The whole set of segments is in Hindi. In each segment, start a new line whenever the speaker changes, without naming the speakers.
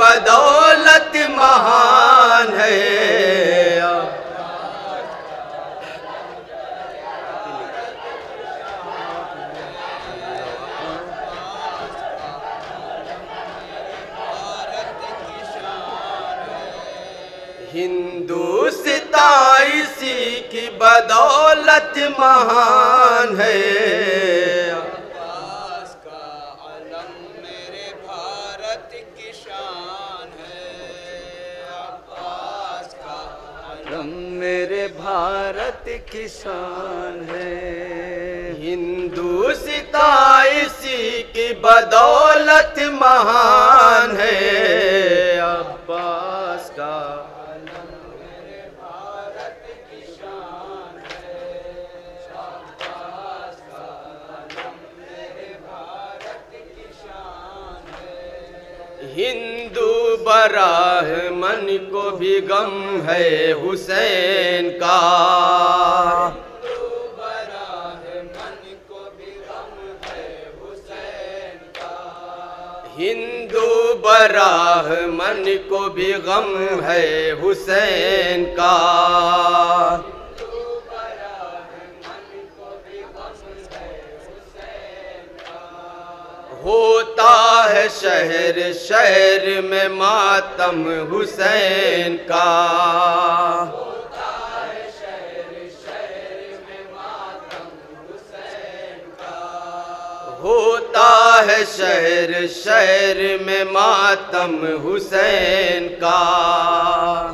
बदौलत महान है। हिंदुस्तान इसी की बदौलत महान है।
अब्बास का अलम मेरे भारत की शान है। अब्बास का अलम
मेरे भारत की शान है। हिंदुस्तान इसी की बदौलत महान है। अब्बास का हिंदू ब्राह्मण को भी गम है हुसैन का।
हिंदू ब्राह्मण को भी गम है हुसैन का।
हिंदू ब्राह्मण को भी गम है हुसैन का। होता है शहर शहर में मातम हुसैन का।
होता है शहर शहर में मातम हुसैन का।
होता है शहर शहर में मातम हुसैन का।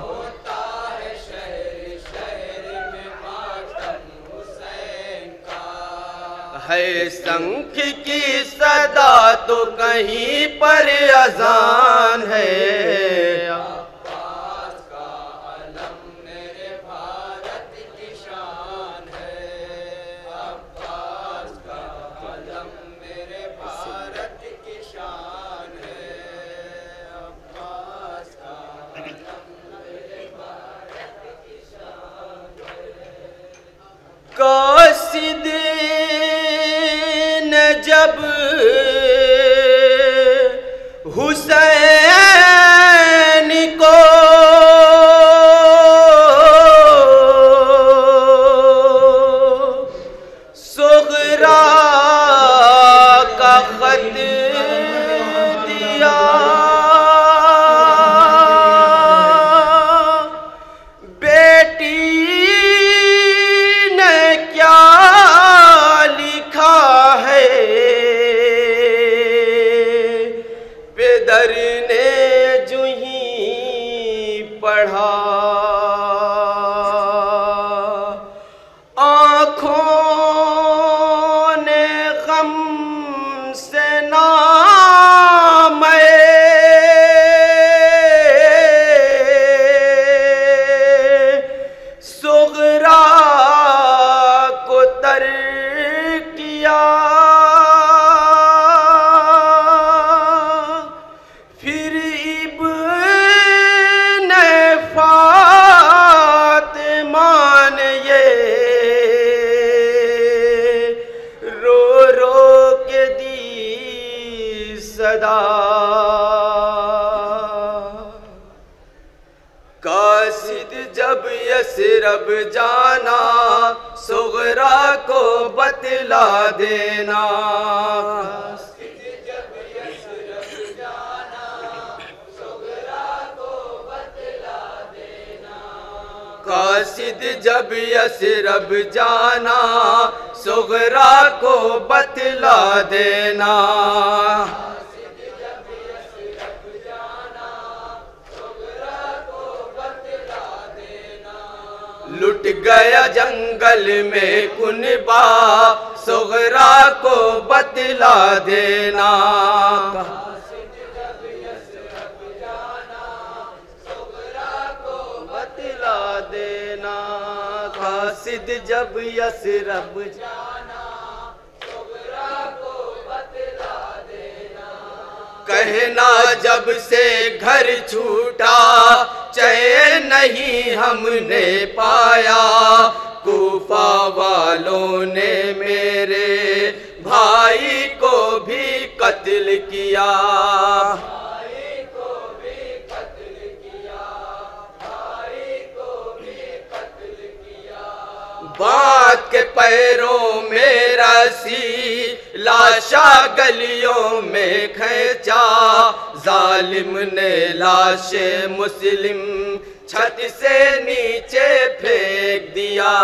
होता है शहर शहर में मातम हुसैन का।
है शंख की सदा तो कहीं पर अजान है।
अब्बास का अलम मेरे भारत की शान है। अब्बास का अलम मेरे भारत की शान है। अब्बास का अलम मेरे भारत की शान है।
कासिद जब हुसैन को सुगरा का खत दिया, बेटी ने क्या लिखा है, पेदर ने जो ही पढ़ा, आँखों ने गम से नाम सुगरा को तर किया, फिर इब्ने फातिमा ने ये रो रो के दी सदा, कासिद जब यसरब जाना सुगरा को बतला देना,
कासिद जब यसरब जाना सुगरा को बतला देना।
कासिद जब यसरब जाना सुगरा को बतला देना,
कासिद जब यसरब जाना सुगरा को बतला देना।
लुट गया जंगल में कुनबा सुगरा को बतला देना,
कासिद जब यसरब जाना सुगरा को
बतला देना, कासिद जब यसरब
जाना सुगरा को बतला देना।
कहना जब से घर छूटा चैन नहीं हमने पाया, कूफा वालों ने मेरे भाई को भी कत्ल किया,
भाई को भी
बात के पैरों में रसी लाशा गलियों में खींचा, जालिम ने लाशे मुस्लिम छत से नीचे फेंक दिया।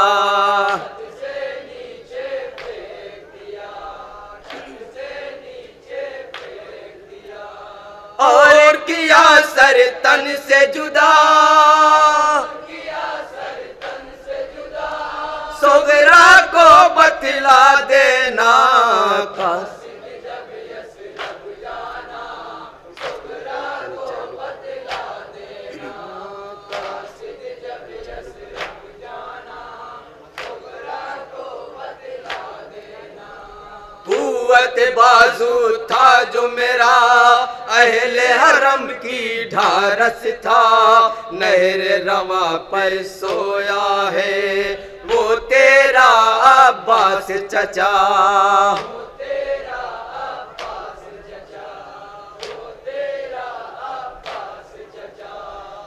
और किया सर तन से जुदा, सोगरा को बतला देना, कुव्वत बाजू था जो मेरा, अहले हरम की ढारस था, नहर रवा पर सोया है वो तेरा अब्बास चचा।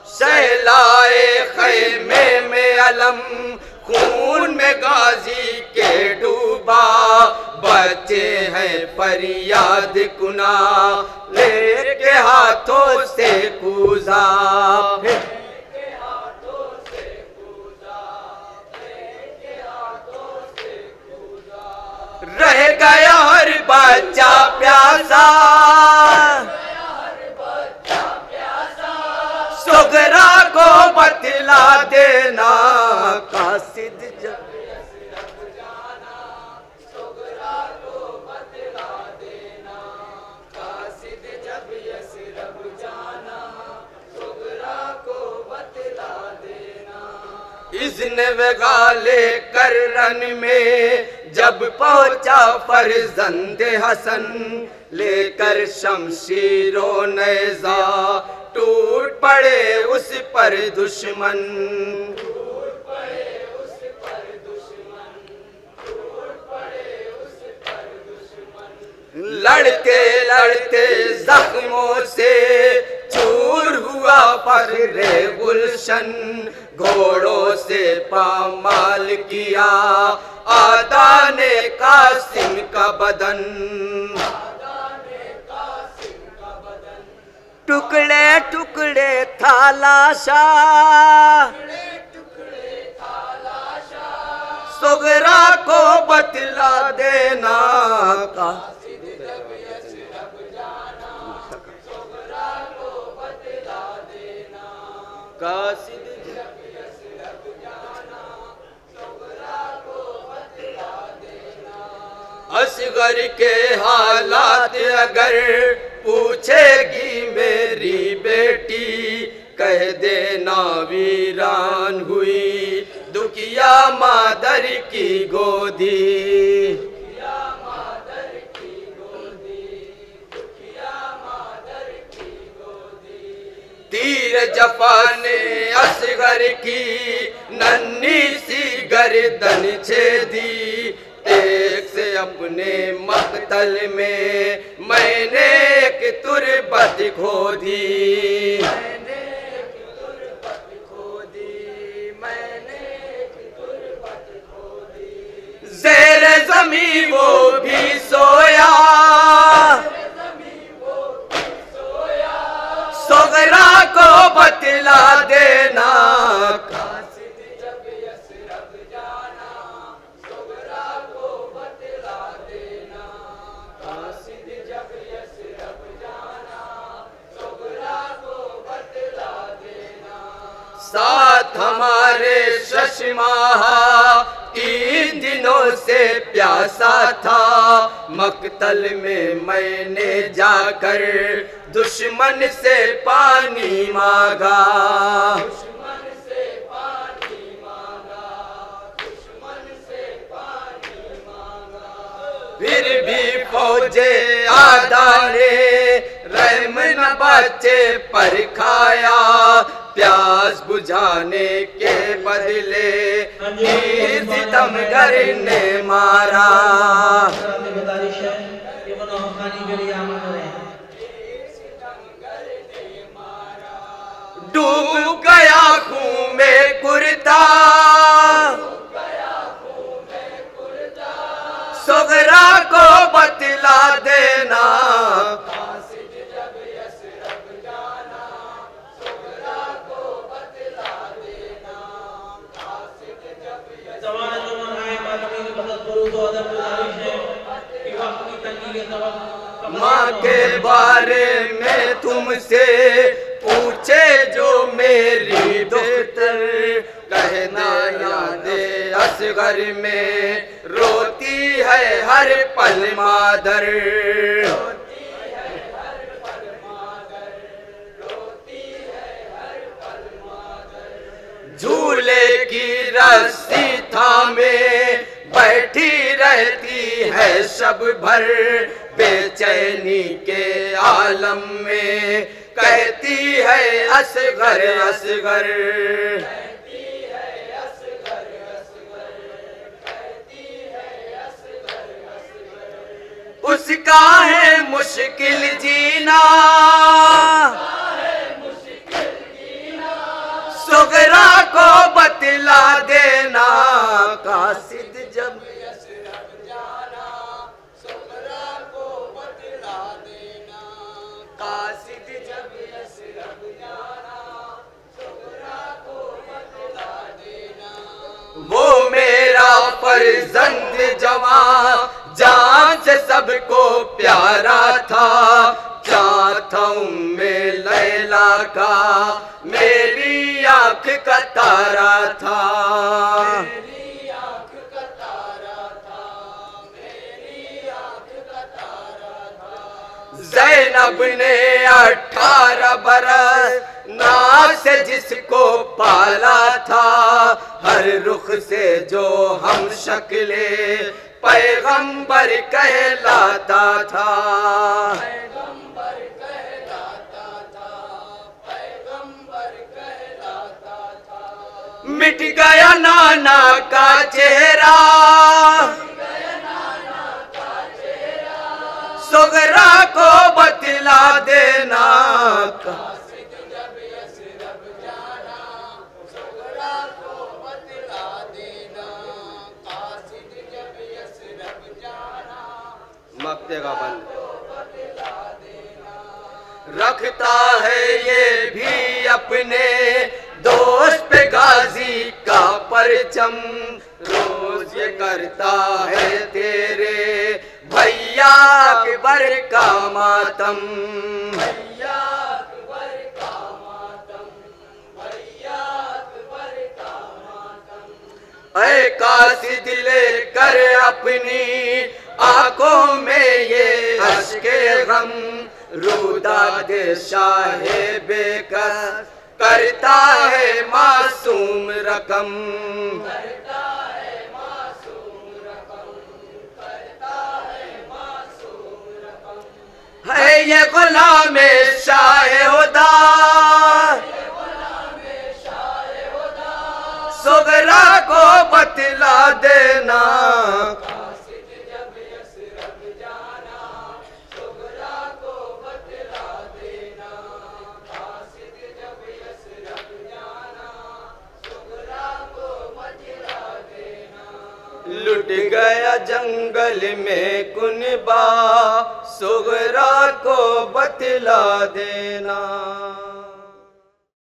सहलाए खैमे में अलम, खून में गाजी के डूबा, बच्चे हैं फरियाद कुना, लेके हाथों से कूजा। रह गया हर बच्चा प्यासा, सोगरा को बतला देना, कासिद जब इज़्न वगाले कर रन में जब पहुंचा फर्जंदे हसन, लेकर शमशीरो नेज़ा टूट पड़े उस पर दुश्मन। लड़ते लड़ते जख्मों से चूर हुआ फर्रे गुलशन, घोड़ों से पामाल किया आदाने कासिम का बदन। टुकड़े टुकड़े था लाशा, सोगरा को बतला देना, कासिद असगर के हालात अगर पूछेगी मेरी बेटी, कह देना वीरान हुई दुखिया मादर की गोदी। तीर जफा ने असगर की नन्ही सी गर्दन छेदी, एक से अपने मकतल में मैंने एक तुरबत खो दी। ज़ेर ज़मीं वो भी सोया, सोगरा को बतला देना, कासिद जब यसरब जाना, सोगरा को बतला देना, कासिद जब यसरब जाना, सोगरा को बतला देना। साथ हमारे शशमाहा 3 दिनों से प्यासा था, मकतल में मैंने जाकर दुश्मन से पानी मांगा। दुश्मन से पानी मांगा, दुश्मन से पानी मांगा। फिर भी फौजे आदा ने रहम न बच्चे पर खाया, प्यास बुझाने के बदले सितमगर ने मारा। डूब गया खून में कुर्ता, के बारे में तुमसे पूछे जो मेरी दोस्तर, कहना यादे असगर में रोती है हर पल मादर। झूले की रस्सी थामे बैठी रहती है शब भर, बेचैनी के आलम में कहती है असगर असगर। उसका है मुश्किल जीना, सुगरा को बतला देना, कासिद जब जाना सुगरा को बतला देना, कासिद जब जाना सुगरा को बतला देना। वो मेरा फर्जंद जवान जान से सबको प्यारा था, चाहता में लैला का मेरी आँख का तारा था, मेरी आँख का तारा था, मेरी आँख का तारा था। ज़ैनब ने 18 बरस नाज से जिसको पाला था, हर रुख से जो हम शक्ले पैगंबर कहलाता था, पैगंबर कहलाता था, पैगंबर कहलाता था। मिट गया नाना का चेहरा, सुगरा को बतला देना, मक्ते का बंद रखता है ये भी अपने दोस्त पे गाजी का परचम, रोज ये करता है तेरे भैया अकबर का मातम, भैया अकबर का मातम, भैया अकबर का मातम। ऐ कासिद लेकर अपनी आंखों में ये अश्के गम, रूदा दे शाहे बेकस करता है मासूम रकम, करता है मासूम रकम, करता है मासूम रकम। है ये गुलाम शाहे हुदा, सुगरा को बतला देना, लुट गया जंगल में कुनबा, सुगरा को बतला देना।